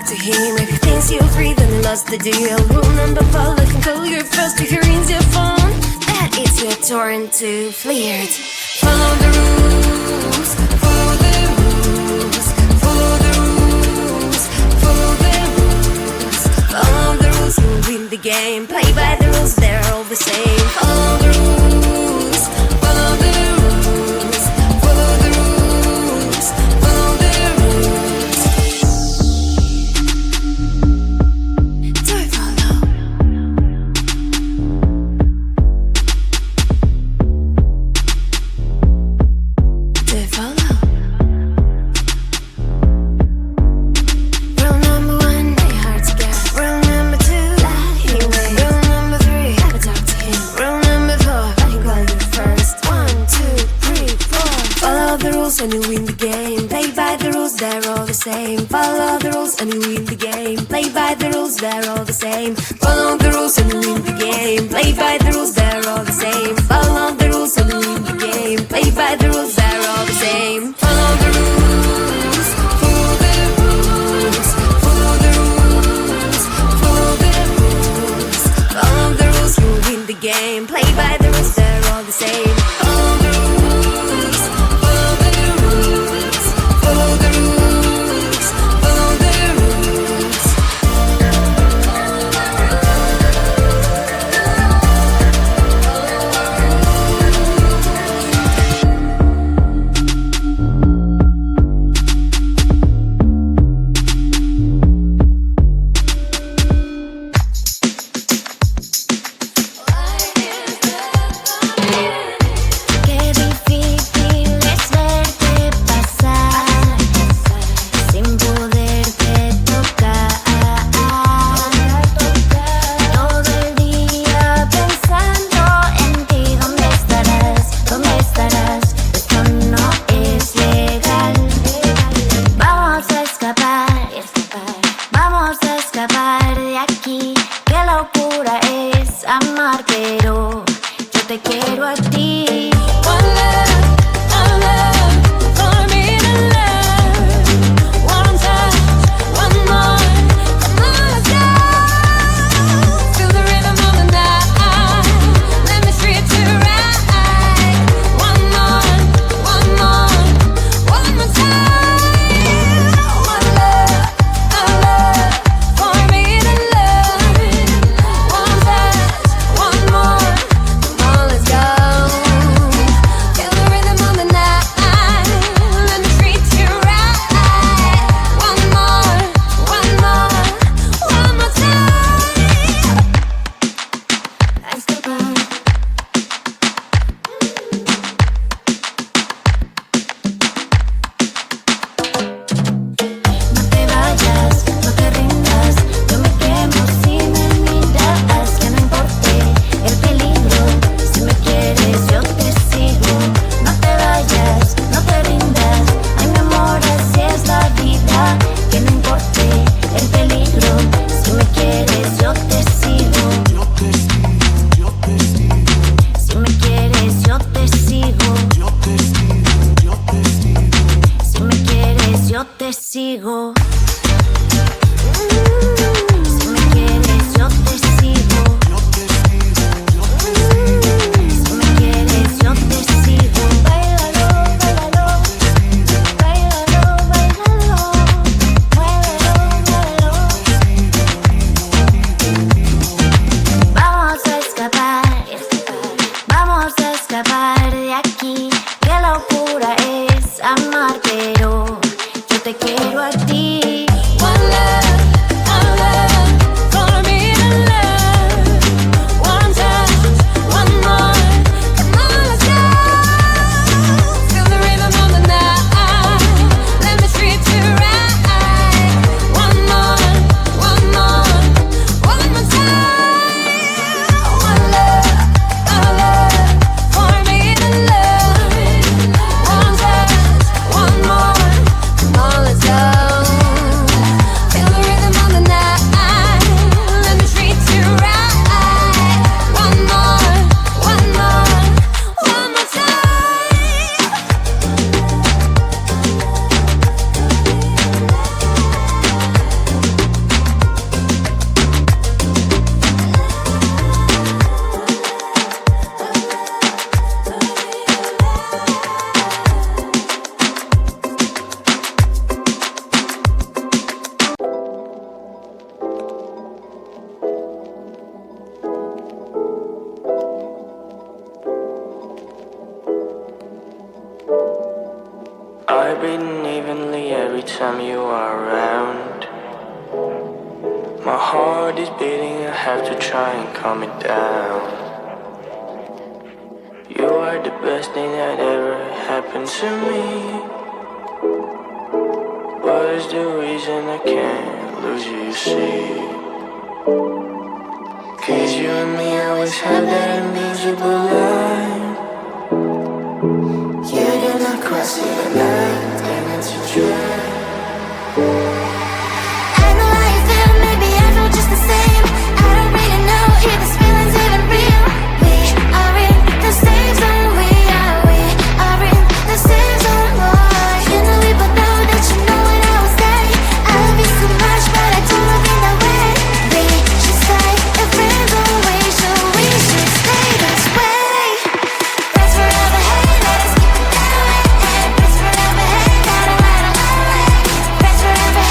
to him. If he thinks you're free, then he lost the deal. Rule number 4, look and call your first if he rings your phone. That is your turn to flirt. Follow the rules, follow the rules, follow the rules, follow the rules. Follow the rules, you'll win the game. Play by the rules, they're all the same. Follow the rules, follow the rules, follow the rules, follow the rules. Do I follow? Do I follow? Rule number 1, they hard to get. Rule number 2, that he wait. Rule number 3, never talk to him. Rule number 4, let him call you first. 1, 2, 3, 4. Follow the rules and you win the game. Play by the rules, they're all the same. Follow the rules and you win the game. Play by the rules, they're all the same. Follow the rules and you win the game. Play by the rules, they're all the same. Follow the rules and you win the game. Play by the rules, they're all the same. Follow the rules, follow the rules, follow the rules, follow the rules. Follow the rules, you win the game. Play by the rules, they're all the same. Follow the rules, follow the rules, follow the rules, follow the rules. Qué difícil es verte pasar sin poderte tocar. Todo el día pensando en ti. ¿Dónde estarás? ¿Dónde estarás? Esto no es legal. Vamos a escapar, vamos a escapar de aquí. Qué locura es amar, pero yo te quiero a ti. One love for me to love. One touch, one more. Come on, let's go. Feel the rhythm of the night. Let me treat you right. One more, one more, one more time. One love for me to love. One touch, one more. Come on, let's go. Feel the rhythm of the night. Let me treat you right. One more, one more, one more time. Escapar. No te vayas, no te rindas. Yo me quemo si me miras. Que no importe el peligro. Si me quieres, yo te sigo. No te vayas, no te rindas. Ay, mi amor, así es la vida. Que no importe el peligro. Si me quieres, yo te sigo. Si me quieres, yo te sigo. Si me quieres, yo te sigo. Si me quieres, yo te sigo. Si me quieres, yo te sigo. Báilalo, báilalo. Báilalo, báilalo. Muévelo, muévelo. Vamos a escapar, vamos a escapar de aquí. Qué locura es amar, pero yo te quiero a ti. One love My heart is beating, I have to try and calm it down. You are the best thing that ever happened to me. What is the reason I can't lose you, you see? Cause you and me always have that invisible line. You do not cross the line, and it's a drag. I know how you feel, maybe I feel just the same. I don't really know if this feeling's even real. We are in the same zone, we are in the same zone, boy. You know we both know that you know what I would say. I love you so much, but I don't love you that way. We should stay friends always, so we should stay this way. Friends forever, hey, let us keep it that way. Friends forever, hey, gotta ride along. Friends forever,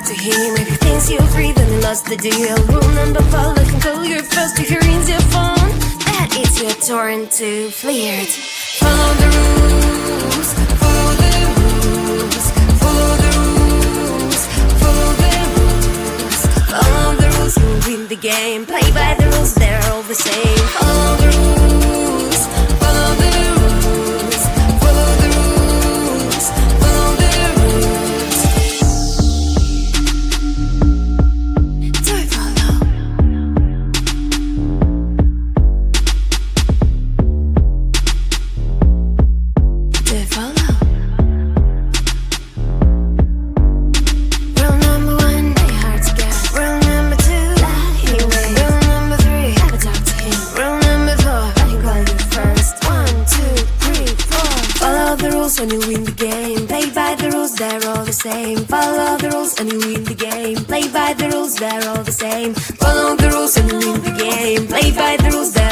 to him. If he thinks you're free, then he lost the deal. Rule number 4, let him call your first if he rings your phone. That it's your turn to flirt. Follow the rules, follow the rules, follow the rules, follow the rules. Follow the rules, you'll win the game. Play by the rules, they're all the same. Follow the rules, follow the rules, follow the rules, follow the rules. Do it follow. Do it follow. Rule number 1, they hard to get. Rule number 2, he wins. Rule number 3, have a talk to him. Rule number 4, let him call you first. 1, 2, 3, 4. Follow the rules and you win the game. Play by the rules, they're all the same. Follow the rules and you win the game. Play by the rules, they're all the same. Follow the rules and you win the game. Play by the rules, they're